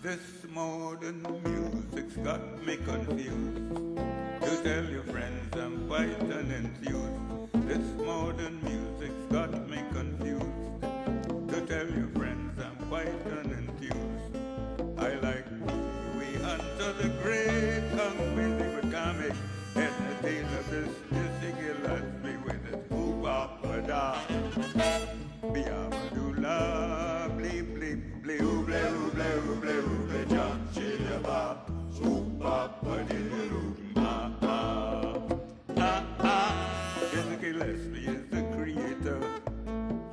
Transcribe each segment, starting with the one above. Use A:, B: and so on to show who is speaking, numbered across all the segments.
A: This modern music's got me confused. To tell your friends I'm quite unenthused. This modern music's got me confused. To tell your friends I'm quite unenthused. I like we unto the great hungry with comic and the days of this Gillespie with his ooh-ba-ba-da. Be-a-ba-doo-la, bleep, bleep, bleep, ooh-ble-ooh-ble-ooh-ble-ooh-ble, jump, chilla-ba, ooh-ba-ba-dee-doo, Dizzy Gillespie is the creator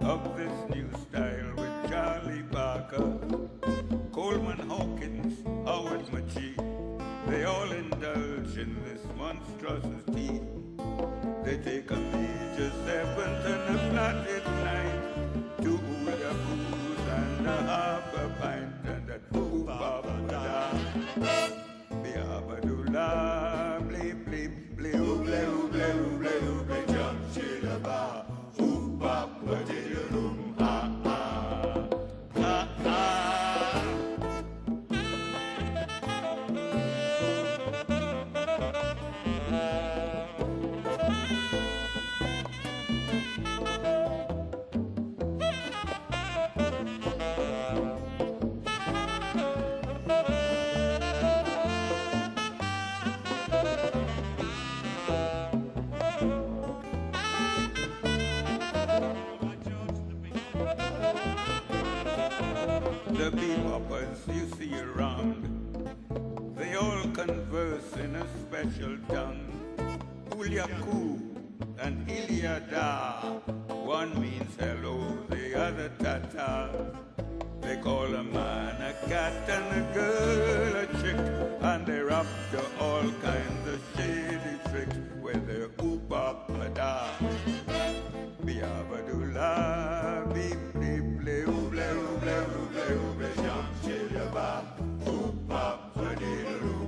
A: of this new style with Charlie Parker, Coleman Hawkins, Howard McGee. They all indulge in this monstrosity. They take a major seventh and a flatted ninth, two Uda Poos and a half a pint and a ooh-ba-ba-da. Be-a-ba-doo-la, bleep, bleep, bleep, ooh-ble-ooh-ble-ooh-ble-ooh-ble, jump, chilla-ba, ooh-ba-ba-dee-doo, The beboppers you see around, they all converse in a special tongue. Ulyaku and Iliada, one means hello, the other tata. They call a man a cat and a girl a chick, and they're up to all kinds of shady tricks with their ooh-ba-ba-da. Be-a-ba-doo-la, beep-bleep-ble, ooh-ble-ooh-ble-ooh-ble-ooh-ble, jump, chilla-ba, ooh-ba-ba-dee-doo,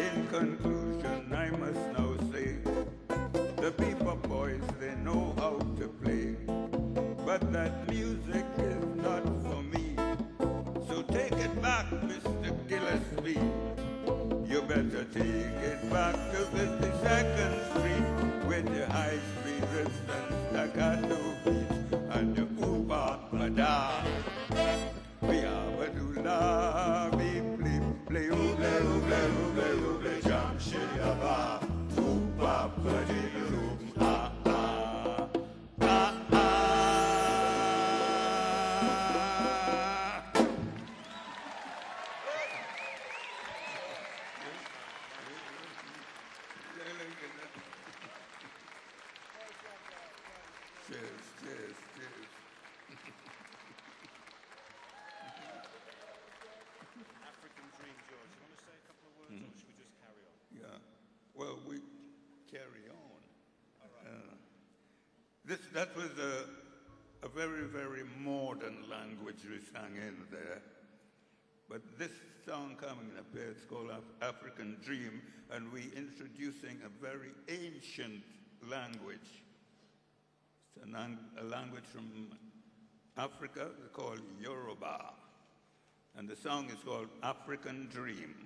A: In conclusion, I must now say, the bebop boys, they know how to play, but that music is not for me. So take it back, Mr. Gillespie. You better take it back to 52nd Street with your high-speed riffs and staccato beats and your ooh-ba-ba-da. Be-a-ba-doo-la, beep-bleep-bley, ooh-bley-ooh-bley-ooh-bley-ooh-bley, jump, shilla-ba, ooh-ba-ba-dee-doo, Well, we carry on. That was a very, very modern language we sang in there. But this song coming up here, it's called African Dream, and we're introducing a very ancient language. It's a language from Africa called Yoruba. And the song is called African Dream.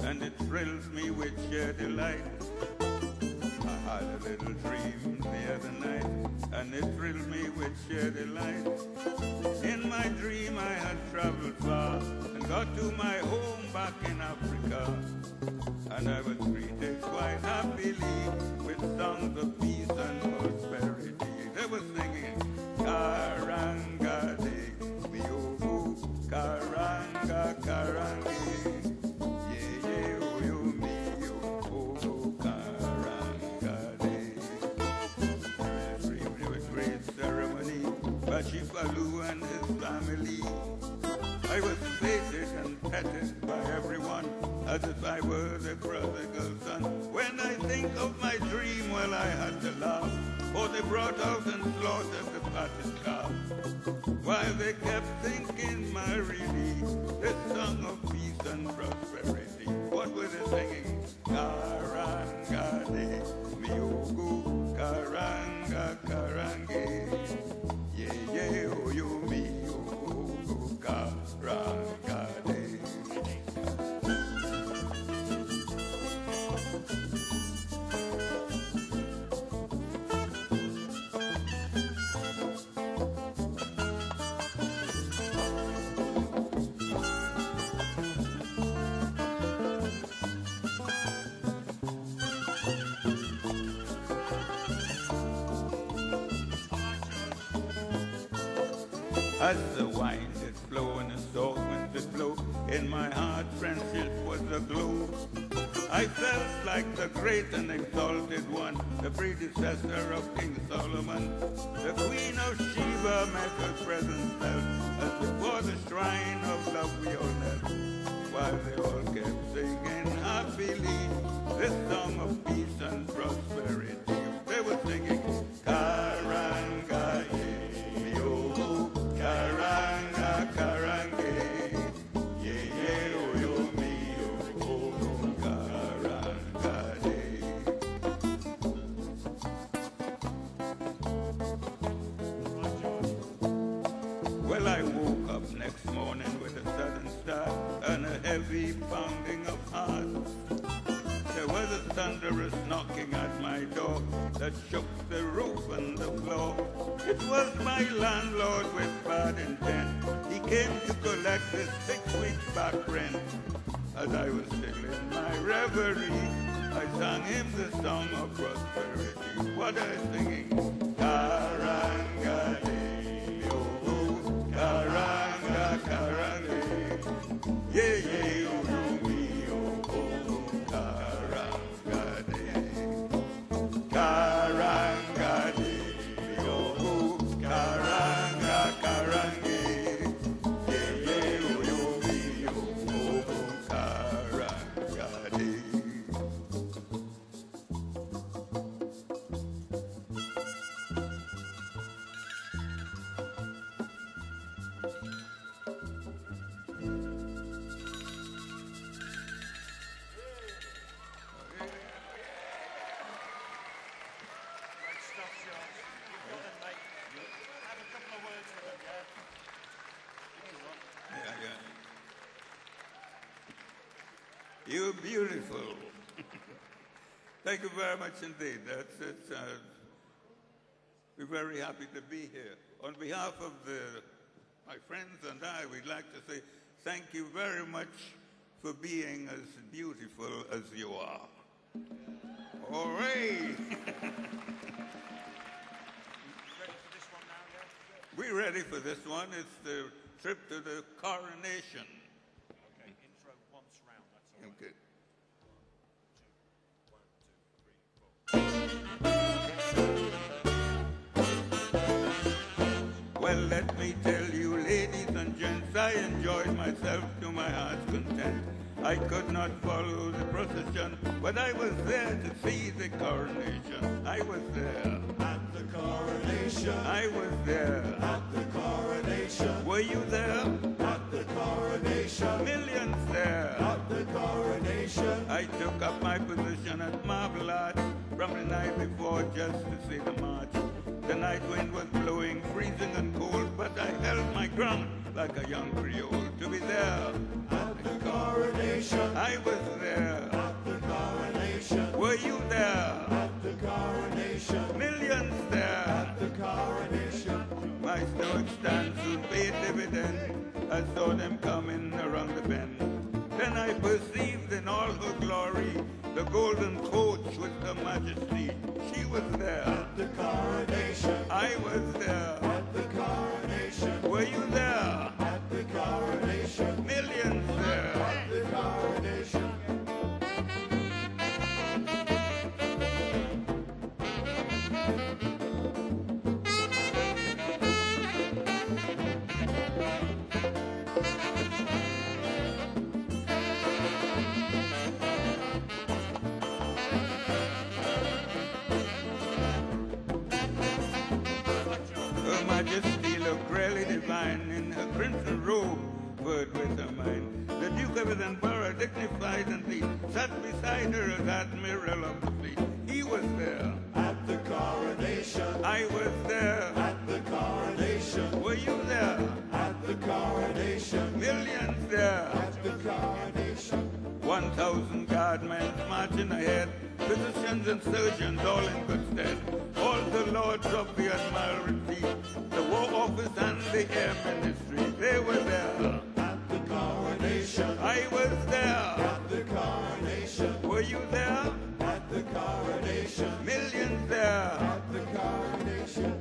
A: And it thrills me with sheer delight. I had a little dream the other night, and it thrills me with sheer delight. In my dream I had traveled far and got to my home back in Africa, and I was greeted quite happily with songs of peace and prosperity. They were singing Karanga de Miobu, Karanga Karangi. Baloo and his family. I was feted and petted by everyone as if I were the prodigal son. When I think of my dream, well, I had to laugh, for they brought out and slaughtered the fatted calf. While they kept thinking my relief, this song of peace and prosperity. What were they singing? Karangade, miyogo, karanga, karange. Yeah, yeah, oh, you, miyogo, karangade. As the wine did flow and the salt winds did blow, in my heart friendship was aglow. I felt like the great and exalted one, the predecessor of King Solomon. The Queen of Sheba met her presence felt, as before the shrine of love we all knelt, while they all kept singing happily this song of peace and prosperity. They were singing, Karanga, Karanga, karange, yeah, yeah, oh, yo, me, oh, karangade. Well, I woke up next morning with a sudden start and a heavy pounding of heart. There was a thunderous knocking at my door that shook the roof and the floor. It was my landlord with bad intent. He came to collect his 6 weeks back rent. As I was still in my reverie, I sang him the song of prosperity. What are I singing? Karangade, yo, karanga, karange, yeah, yeah, yo, me, yo, karangade, karangade, yo, karanga, karange, yeah, yeah, yo, me, yo, karangade. You're beautiful. Thank you very much indeed. That's it. We're very happy to be here. On behalf of my friends and I, we'd like to say thank you very much for being as beautiful as you are. Hooray! We're ready for this one. It's the trip to the coronation.
B: Okay, intro once round, that's all.
A: Okay. 1, 2, 3, 4. Well, let me tell you, ladies and gents, I enjoyed myself to my heart's content. I could not follow the procession, but I was there to see the coronation. I was there.
C: At the coronation.
A: I was there.
C: At the coronation.
A: Were you there?
C: At the coronation.
A: Millions there.
C: At the coronation.
A: I took up my position at Marble Arch from the night before just to see the march. The night wind was blowing, freezing and cold, but I held my ground like a young Creole to be there.
C: At the coronation.
A: I was there.
C: At the coronation.
A: Were you there?
C: At the coronation.
A: Millions there.
C: At the coronation.
A: My stoic stand soon paid dividend. I saw them coming around the bend. Then I perceived in all her glory the golden coach with her majesty. She was there.
C: At the coronation.
A: I was there.
C: At the coronation.
A: Were you there?
C: At the coronation.
A: Millions there.
C: At the coronation.
A: dignified and neat, sat beside her as Admiral of the Fleet. He was there
C: at the coronation.
A: I was there
C: At the coronation.
A: Were you there?
C: At the coronation.
A: Millions there.
C: At the coronation.
A: 1,000 guardmen marching ahead, physicians and surgeons all in good stead. All the lords of the Admiralty, the War Office and the Air Ministry, they were there.
C: At the coronation.
A: I was there.
C: At the coronation.
A: Were you there?
C: At the coronation.
A: Millions there.
C: At the coronation.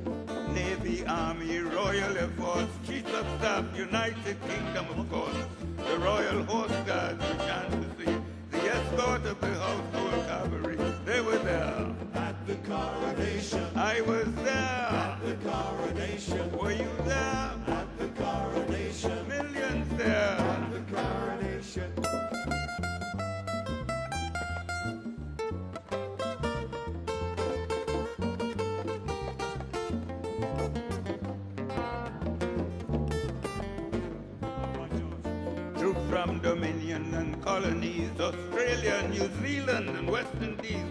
A: Navy, Army, Royal Air Force, Chief of Staff, United Kingdom, of course, the Royal Horse Guards, we chance to see, the escort of the Household Cavalry, they were there.
C: At the coronation.
A: I was there.
C: At the coronation.
A: Were you there?
C: At the coronation.
A: Millions there.
C: At the coronation.
A: Troops from Dominion and colonies, Australia, New Zealand and West Indies,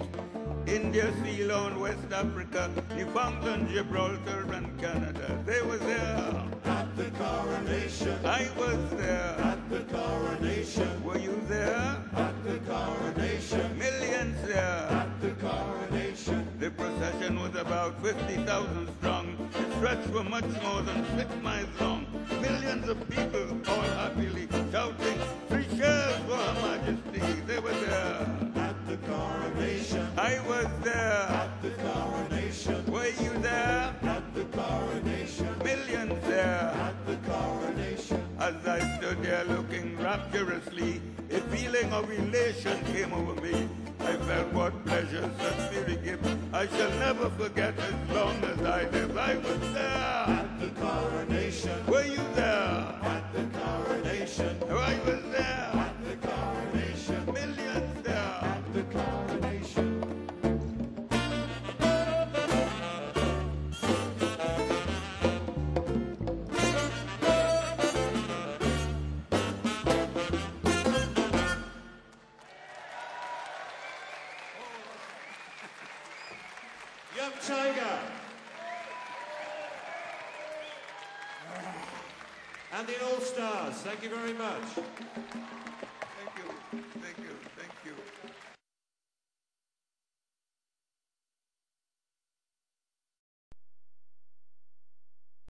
A: India, Ceylon, West Africa, Newfoundland, Gibraltar and Canada, they were there.
C: At the coronation.
A: I was there.
C: At the coronation.
A: Were you there?
C: At the coronation.
A: Millions there.
C: At the coronation.
A: The procession was about 50,000 strong. It stretched for much more than 6 miles long. Millions of people, all happily shouting, 3 cheers for Her Majesty. They were there.
C: At the coronation.
A: I was there.
C: At the coronation.
A: Were you there?
C: At the coronation.
A: Millions there.
C: At the coronation.
A: As I stood there looking rapturously, a feeling of elation came over me. I felt what pleasure such beauty gives. I shall never forget as long as I live. I was there.
C: At the coronation.
A: Were you there?
C: At the coronation.
A: I was there.
C: At the coronation.
A: Millions there.
C: At the coronation. Young Tiger. And the Allstars. Thank you very much.
A: Thank you. Thank you. Thank you.